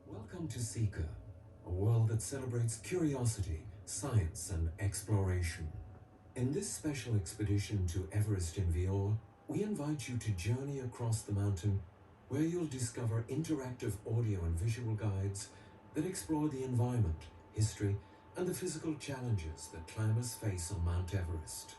Welcome to Seeker, a world that celebrates curiosity, science, and exploration. In this special expedition to Everest in VR, we invite you to journey across the mountain where you'll discover interactive audio and visual guides that explore the environment, history, and the physical challenges that climbers face on Mount Everest.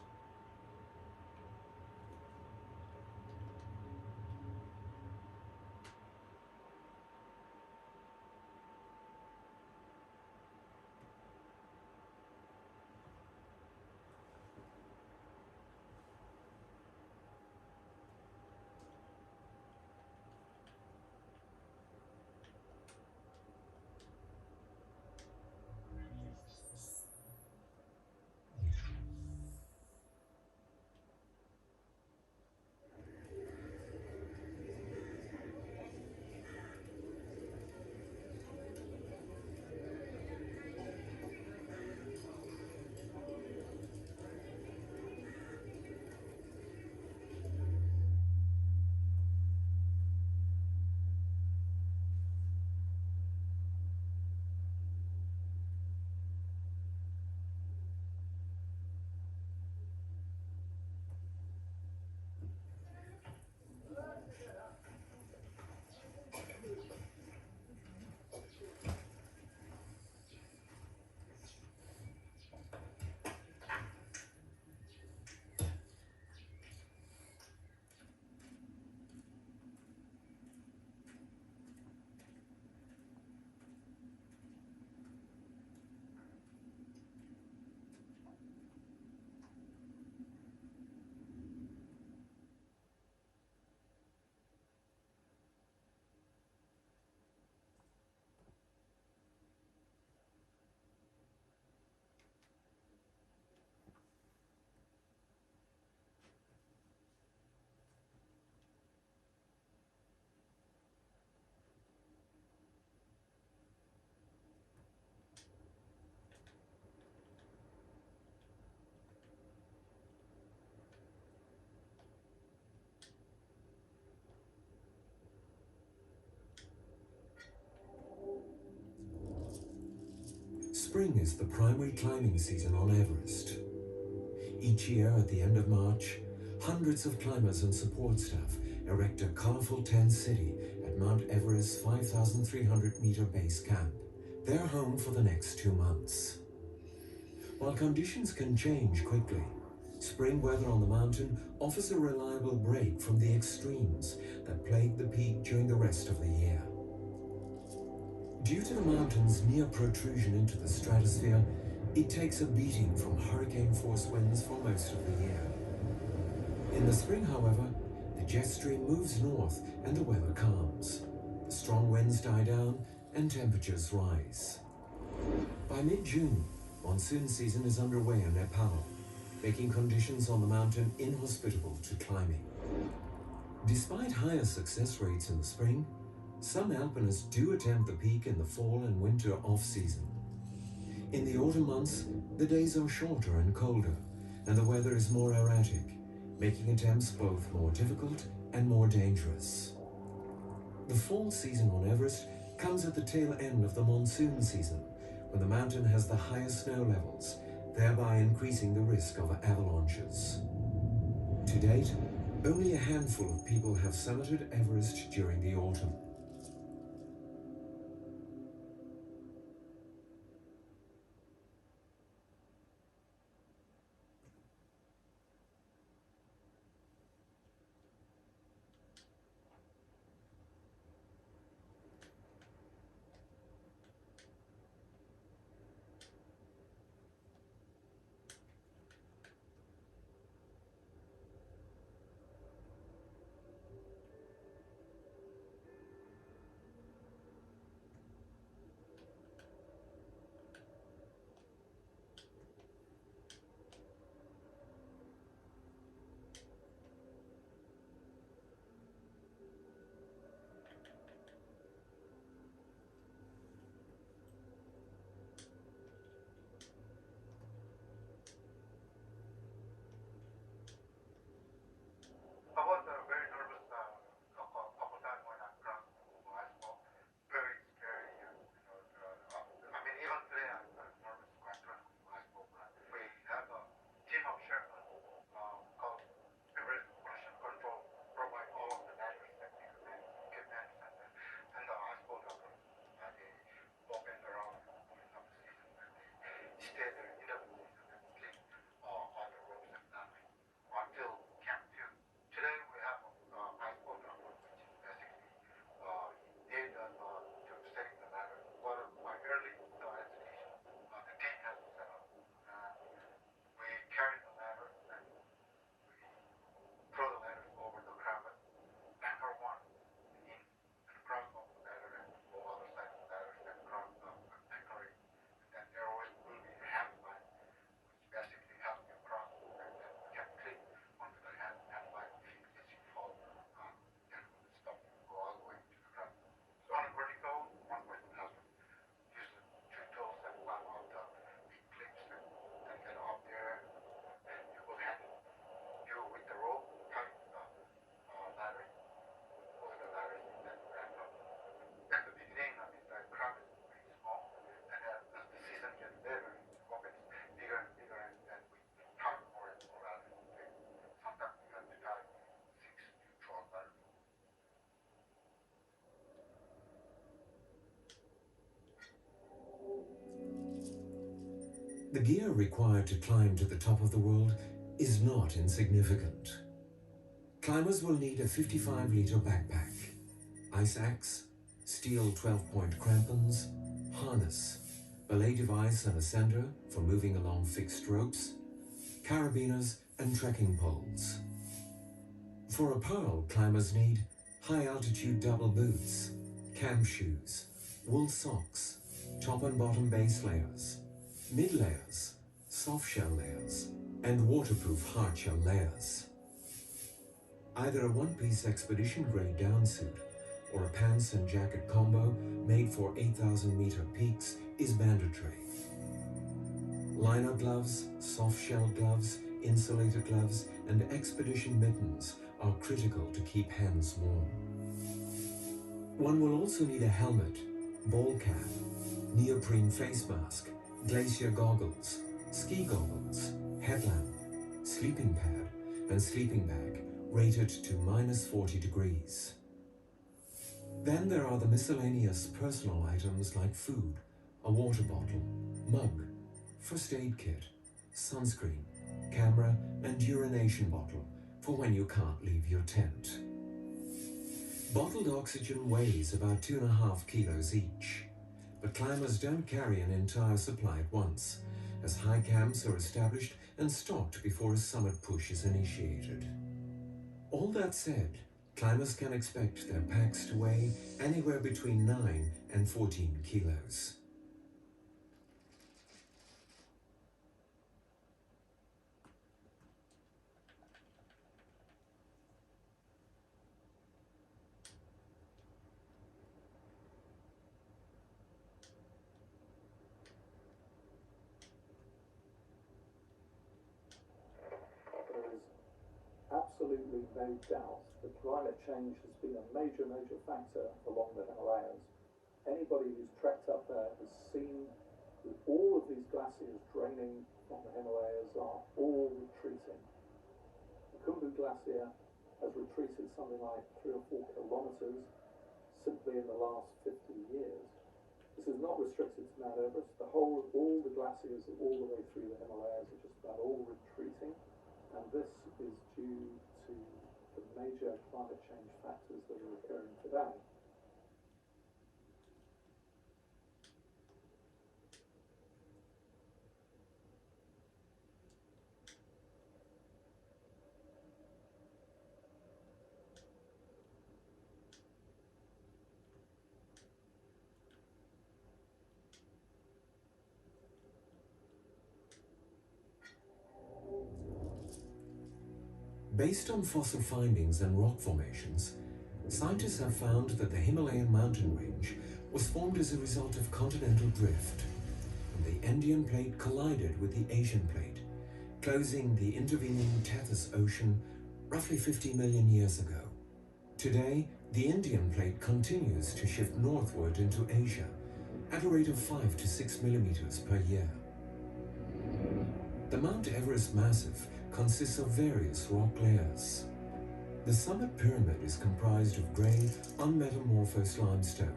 Spring is the primary climbing season on Everest. Each year at the end of March, hundreds of climbers and support staff erect a colorful tent city at Mount Everest's 5,300-meter base camp. They're home for the next 2 months. While conditions can change quickly, spring weather on the mountain offers a reliable break from the extremes that plague the peak during the rest of the year. Due to the mountain's near protrusion into the stratosphere, It takes a beating from hurricane-force winds for most of the year. In the spring, however, the jet stream moves north and the weather calms. The strong winds die down and temperatures rise. By mid-June, monsoon season is underway in Nepal, making conditions on the mountain inhospitable to climbing. Despite higher success rates in the spring, some alpinists do attempt the peak in the fall and winter off-season. In the autumn months, the days are shorter and colder, and the weather is more erratic, making attempts both more difficult and more dangerous. The fall season on Everest comes at the tail end of the monsoon season, when the mountain has the highest snow levels, thereby increasing the risk of avalanches. To date, only a handful of people have summited Everest during the autumn. I was very nervous couple times when I crossed the iceberg. Very scary. I mean, even today I'm nervous when I cross the iceberg. We have a team of Sherpa called Everest Pollution Control, provide all of the ladders, technical equipment, and the iceberg operators. They walk in around during the season and they stay there in the season and clean all the ropes and nothing until Camp 2. Today we have ice boat number, which is basically aid us to setting the ladder. But quite early the education, the team has to set up. We carry the ladder and we throw the ladders over the crowd. Anchor one in and cross over the ladder and go other side of the ladder and cross anchoring. And then there will be a hand line, which basically helps you cross and then you can click onto the hand line if you fall. That will stop you go all the way to the ground. So on a vertical, one person has to use the two tools and climb up the big cliffs and then get up there. You will hand you with the rope, tie the ladder, pull the ladder in that ramp up. At the beginning, I mean, the crowd is pretty small, and as the season gets better, the open is bigger and bigger, and we tie more and more ladders. Sometimes we have to tie 6 to 12 ladders. The gear required to climb to the top of the world is not insignificant. Climbers will need a 55-liter backpack, ice axe, steel 12-point crampons, harness, belay device and a center for moving along fixed ropes, carabiners and trekking poles. For apparel, climbers need high-altitude double boots, cam shoes, wool socks, top and bottom base layers, mid layers, soft shell layers, and waterproof hard shell layers. Either a one-piece expedition-grade down suit or a pants and jacket combo made for 8,000-meter peaks is mandatory. Liner gloves, soft shell gloves, insulator gloves, and expedition mittens are critical to keep hands warm. One will also need a helmet, ball cap, neoprene face mask, glacier goggles, ski goggles, headlamp, sleeping pad, and sleeping bag rated to -40 degrees. Then there are the miscellaneous personal items like food, a water bottle, mug, first aid kit, sunscreen, camera, and urination bottle for when you can't leave your tent. Bottled oxygen weighs about 2.5 kilos each, but climbers don't carry an entire supply at once, as high camps are established and stocked before a summit push is initiated. All that said, climbers can expect their packs to weigh anywhere between 9 and 14 kilos. There is absolutely no doubt that climate change has been a major factor along the Himalayas. Anybody who's trekked up there has seen that all of these glaciers draining from the Himalayas are all retreating. The Khumbu Glacier has retreated something like 3 or 4 kilometers simply in the last 50 years. This is not restricted to Mount Everest. All the glaciers all the way through the Himalayas are just about all retreating, and this is due to the major climate change factors that are occurring today. Based on fossil findings and rock formations, scientists have found that the Himalayan mountain range was formed as a result of continental drift, and the Indian plate collided with the Asian plate, closing the intervening Tethys Ocean roughly 50 million years ago. Today, the Indian plate continues to shift northward into Asia at a rate of 5 to 6 millimeters per year. The Mount Everest massif consists of various rock layers. The summit pyramid is comprised of grey, unmetamorphosed limestone,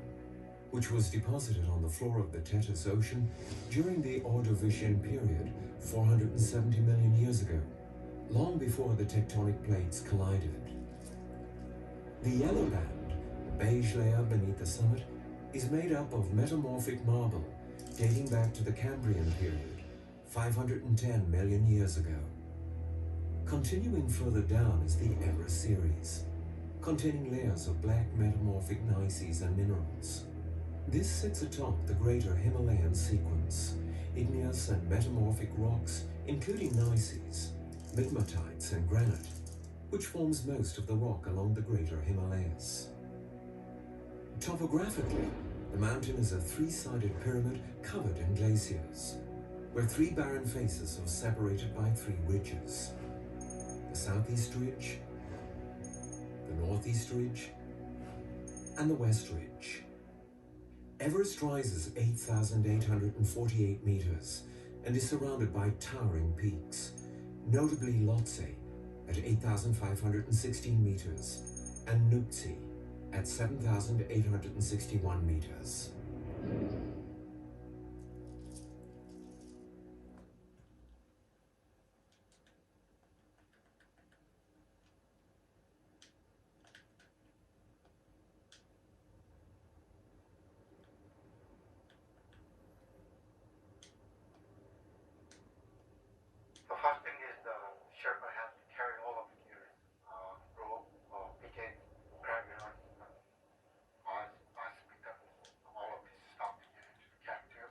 which was deposited on the floor of the Tethys Ocean during the Ordovician period 470 million years ago, long before the tectonic plates collided. The yellow band, the beige layer beneath the summit, is made up of metamorphic marble dating back to the Cambrian period, 510 million years ago. Continuing further down is the Everest series, containing layers of black metamorphic gneisses and minerals. This sits atop the greater Himalayan sequence, igneous and metamorphic rocks including gneisses, migmatites and granite, which forms most of the rock along the greater Himalayas. Topographically, the mountain is a three-sided pyramid covered in glaciers, where three barren faces are separated by three ridges: the southeast ridge, the northeast ridge, and the west ridge. Everest rises 8,848 meters and is surrounded by towering peaks, notably Lhotse at 8,516 meters and Nuptse at 7,861 meters. The first thing is the Sherpa has to carry all of the gear, rope, picket, grabbers, ice picker, all of this stuff to get into the camp two.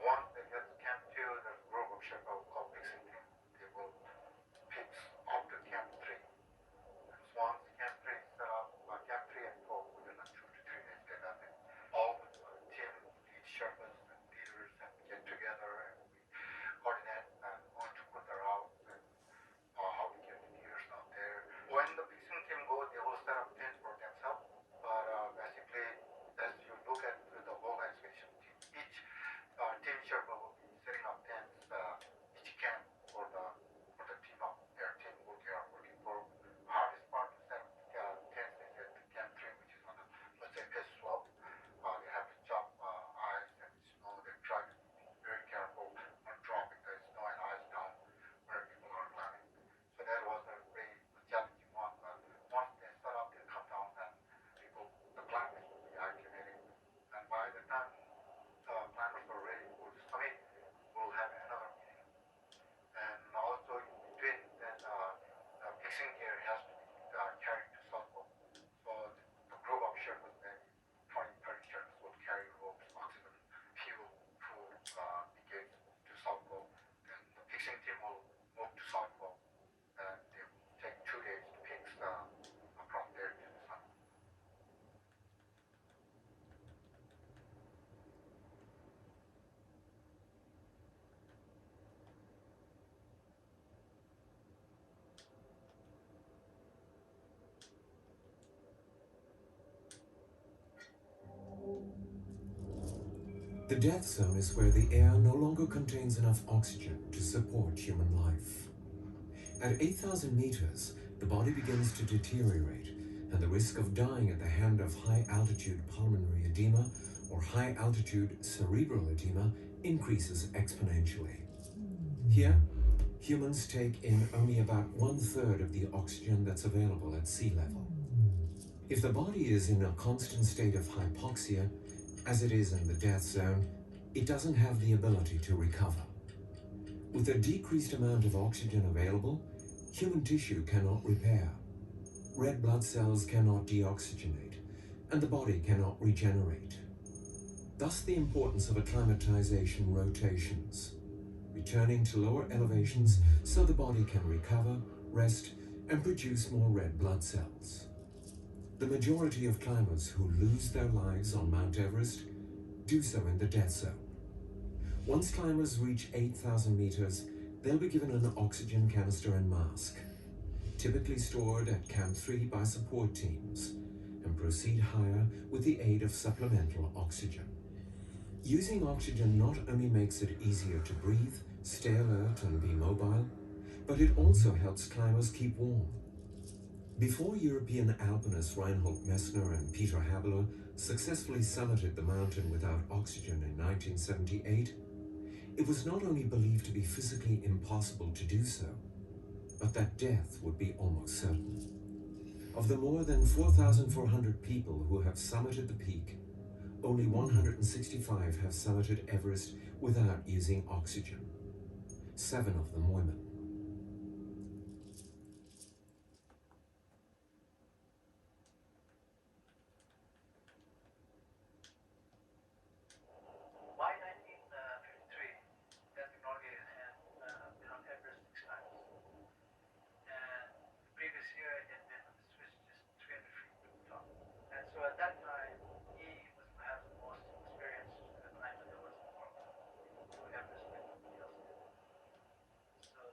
Once they get to camp two, there's a group of Sherpa called fixing team. They will fix up to camp three. And once camp three is set up, camp three and four within like 2 to 3 days, they have it. All the team lead Sherpas and leaders and get together and we coordinate and want to put their out The death zone is where the air no longer contains enough oxygen to support human life. At 8,000 meters, the body begins to deteriorate, and the risk of dying at the hand of high-altitude pulmonary edema or high-altitude cerebral edema increases exponentially. Here, humans take in only about 1/3 of the oxygen that's available at sea level. If the body is in a constant state of hypoxia, as it is in the death zone, it doesn't have the ability to recover. With a decreased amount of oxygen available, human tissue cannot repair. Red blood cells cannot deoxygenate, and the body cannot regenerate. Thus the importance of acclimatization rotations, returning to lower elevations so the body can recover, rest, and produce more red blood cells. The majority of climbers who lose their lives on Mount Everest do so in the death zone. Once climbers reach 8,000 meters, they'll be given an oxygen canister and mask, typically stored at Camp 3 by support teams, and proceed higher with the aid of supplemental oxygen. Using oxygen not only makes it easier to breathe, stay alert, and be mobile, but it also helps climbers keep warm. Before European alpinists Reinhold Messner and Peter Habeler successfully summited the mountain without oxygen in 1978, it was not only believed to be physically impossible to do so, but that death would be almost certain. Of the more than 4,400 people who have summited the peak, only 165 have summited Everest without using oxygen, 7 of them women. Why 1953? That technology had been on Everest 6 times. And the previous year it had been on the Swiss just 300 feet from the top. And so at that time, he was perhaps the most experienced climber there was in the world to Everest like nobody else did. So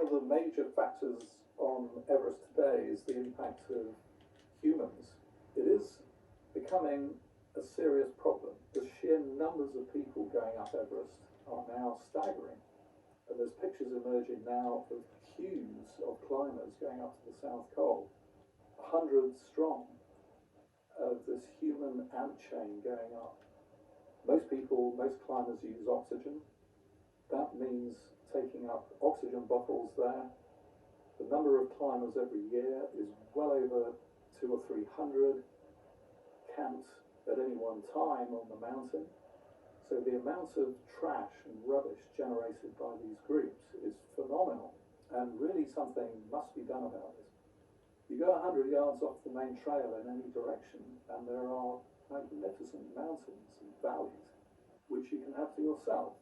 of the major factors on Everest today is the impact of humans. It is becoming a serious problem. The sheer numbers of people going up Everest are now staggering. And there's pictures emerging now of queues of climbers going up to the South Col, hundreds strong, of this human ant chain going up. Most climbers use oxygen. That means taking up oxygen bottles there. The number of climbers every year is well over 200 or 300 camped at any one time on the mountain. So the amount of trash and rubbish generated by these groups is phenomenal, and really something must be done about it. You go 100 yards off the main trail in any direction, and there are magnificent mountains and valleys which you can have to yourself.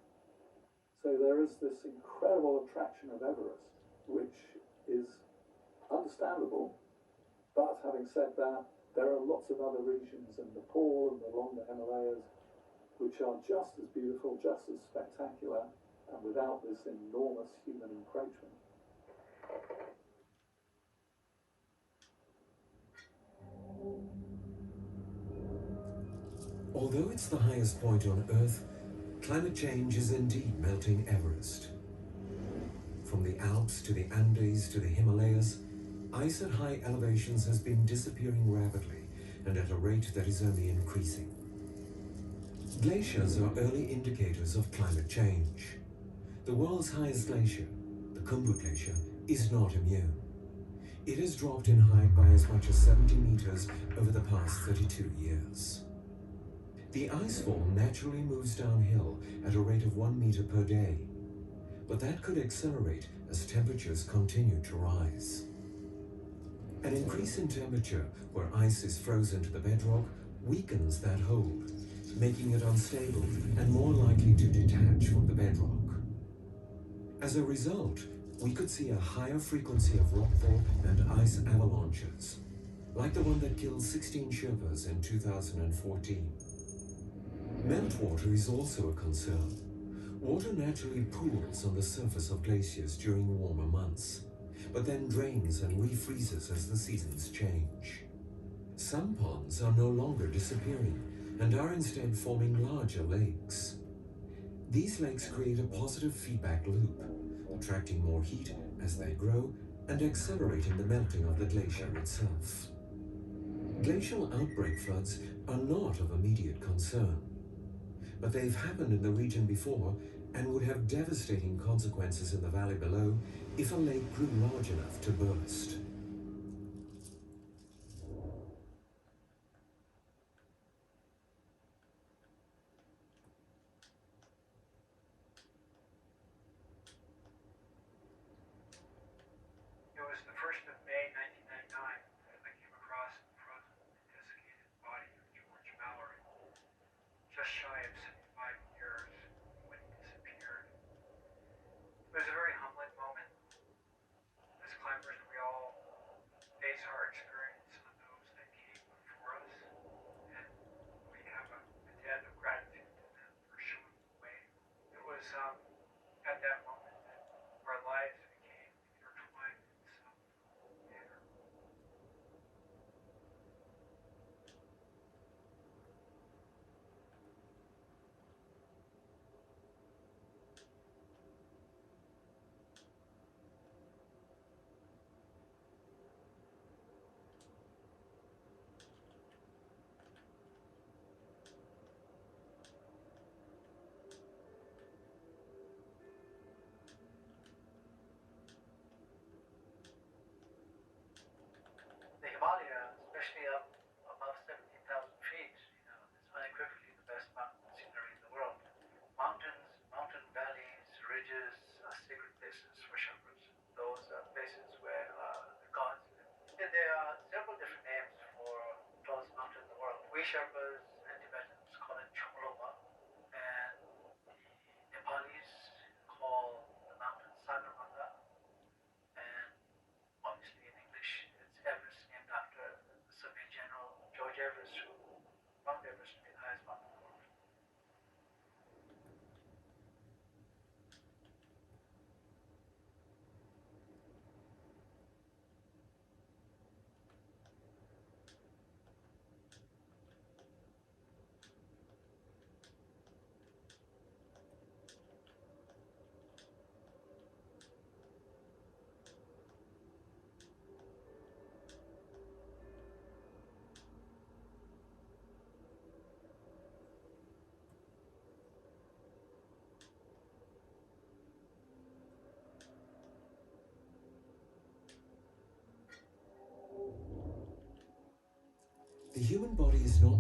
So there is this incredible attraction of Everest, which is understandable, but having said that, there are lots of other regions in Nepal and along the Himalayas which are just as beautiful, just as spectacular, and without this enormous human encroachment. Although it's the highest point on Earth, climate change is indeed melting Everest. From the Alps to the Andes to the Himalayas, ice at high elevations has been disappearing rapidly and at a rate that is only increasing. Glaciers are early indicators of climate change. The world's highest glacier, the Khumbu Glacier, is not immune. It has dropped in height by as much as 70 meters over the past 32 years. The icefall naturally moves downhill at a rate of 1 meter per day, but that could accelerate as temperatures continue to rise. An increase in temperature where ice is frozen to the bedrock weakens that hold, making it unstable and more likely to detach from the bedrock. As a result, we could see a higher frequency of rockfall and ice avalanches, like the one that killed 16 Sherpas in 2014. Meltwater is also a concern. Water naturally pools on the surface of glaciers during warmer months, but then drains and refreezes as the seasons change. Some ponds are no longer disappearing and are instead forming larger lakes. These lakes create a positive feedback loop, attracting more heat as they grow and accelerating the melting of the glacier itself. Glacial outbreak floods are not of immediate concern, but they've happened in the region before and would have devastating consequences in the valley below if a lake grew large enough to burst. It was the 1st of May 1999 that I came across the frozen and desiccated body of George Mallory, just shy of 75 years when he disappeared. It was a very humbling moment. As climbers, we all base our experience on those that came before us, and we have a debt of gratitude to them for showing the way. It was at that moment that our lives became intertwined in some manner. The Himalaya, especially up above 17,000 feet, is unequivocally the best mountain scenery in the world. Mountains, mountain valleys, ridges are sacred places for Sherpas. Those are places where the gods live. And there are several different names for the tallest mountain in the world. We Sherpas and Tibetans call it Chomolungma, and the Nepalis call the mountain Sagarmatha, and obviously in English it's Everest, named after the Soviet general George Everest, who found Everest to be the highest mountain in the world. The human body is not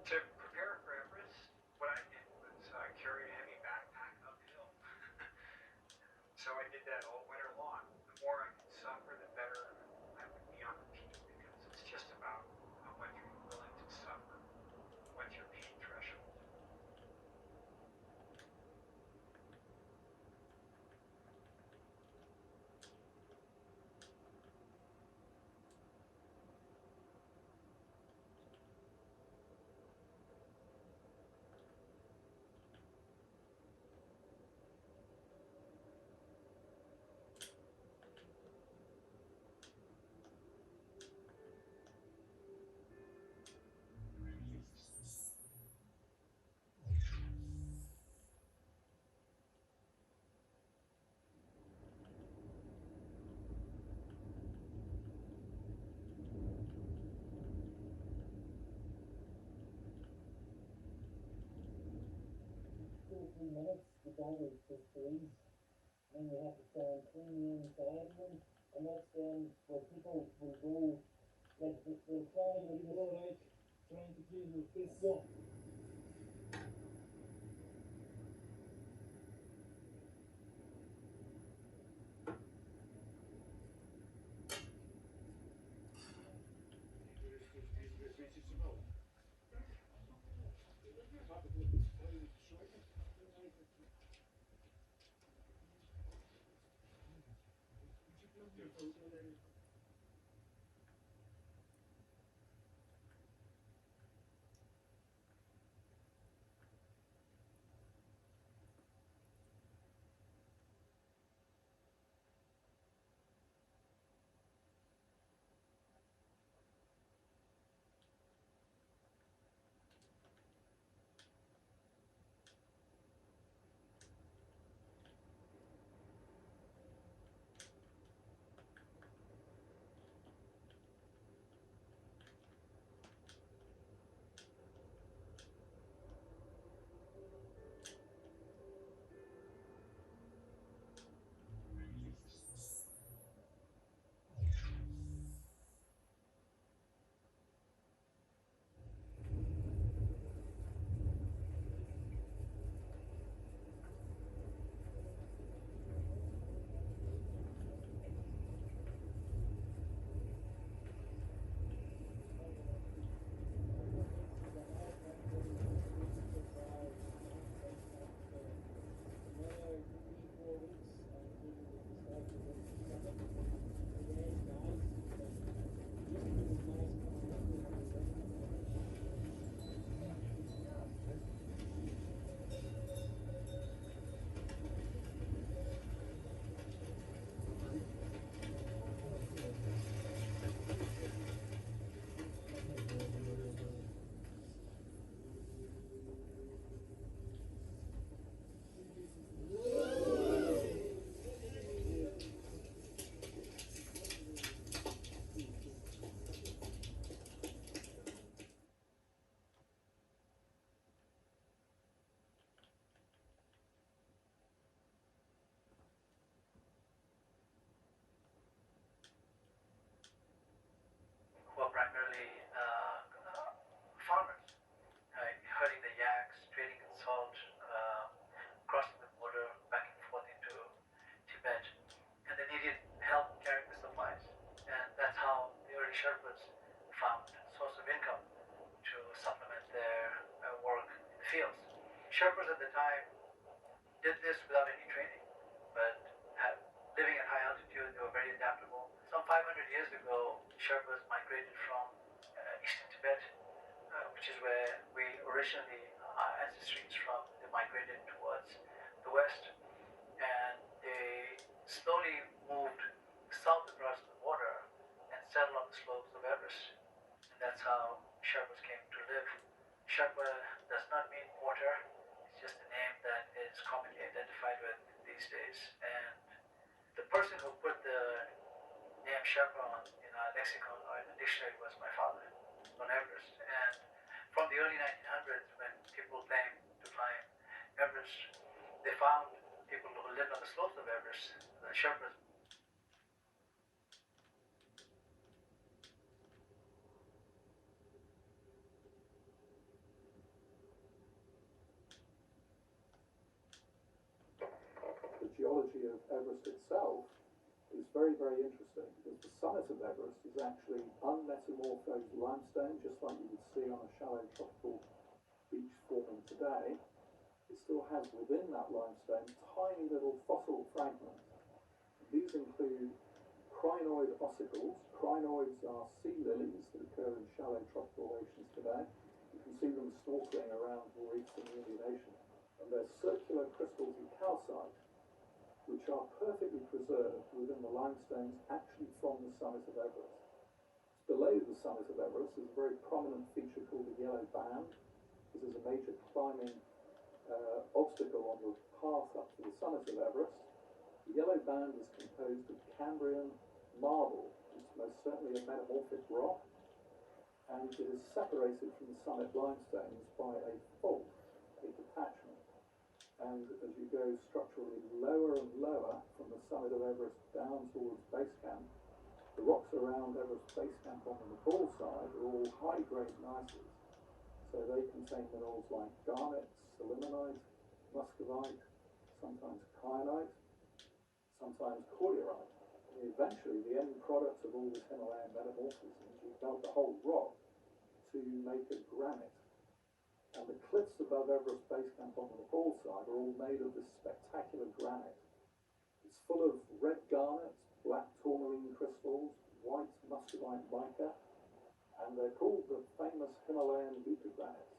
To prepare for Everest, what I did was carry a heavy backpack uphill. So I did that all winter long. The more I could suffer, the better I would be on the peak, because it's just about how much are you willing to suffer. What's your pain threshold? Minutes, the divers just freeze. Then you have to stand clean inside of them, and that's where people will go, like they'll try and go like trying to clean with this. Yeah. found source of income to supplement their work in the fields. Sherpas at the time did this without any training, but living at high altitude, they were very adaptable. Some 500 years ago, Sherpas migrated from eastern Tibet, which is where we originally, our ancestry is from. They migrated towards the west, and they slowly moved south across the water and settled on the slopes of Everest. And that's how Sherpas came to live. Sherpa does not mean porter. It's just a name that is commonly identified with these days. And the person who put the name Sherpa in our lexicon or in the dictionary was my father on Everest. And from the early 1900s, when people claimed to climb Everest, they found people who lived on the slopes of Everest, the Sherpas. The geology of Everest itself is very, very interesting because the summit of Everest is actually unmetamorphosed limestone, just like you would see on a shallow tropical beach forming today. It still has within that limestone tiny little fossil fragments. These include crinoid ossicles. Crinoids are sea lilies that occur in shallow tropical oceans today. You can see them snorkeling around reefs in the Indian Ocean. And they're circular crystals of calcite, which are perfectly preserved within the limestones actually from the summit of Everest. Below the summit of Everest is a very prominent feature called the Yellow Band. This is a major climbing obstacle on the path up to the summit of Everest. The Yellow Band is composed of Cambrian marble. It's most certainly a metamorphic rock, and it is separated from the summit limestones by a fault, a detachment. And as you go structurally lower and lower from the summit of Everest down towards base camp, the rocks around Everest base camp on the Nepal side are all high-grade gneisses. So they contain minerals like garnet, selimanite, muscovite, sometimes kyanite, sometimes cordierite. And eventually, the end product of all this Himalayan metamorphism is you melt the whole rock to make a granite. And the cliffs above Everest base camp on the Nepal side are all made of this spectacular granite. It's full of red garnet, black tourmaline crystals, white muscovite mica, and they're called the famous Himalayan Buka granites.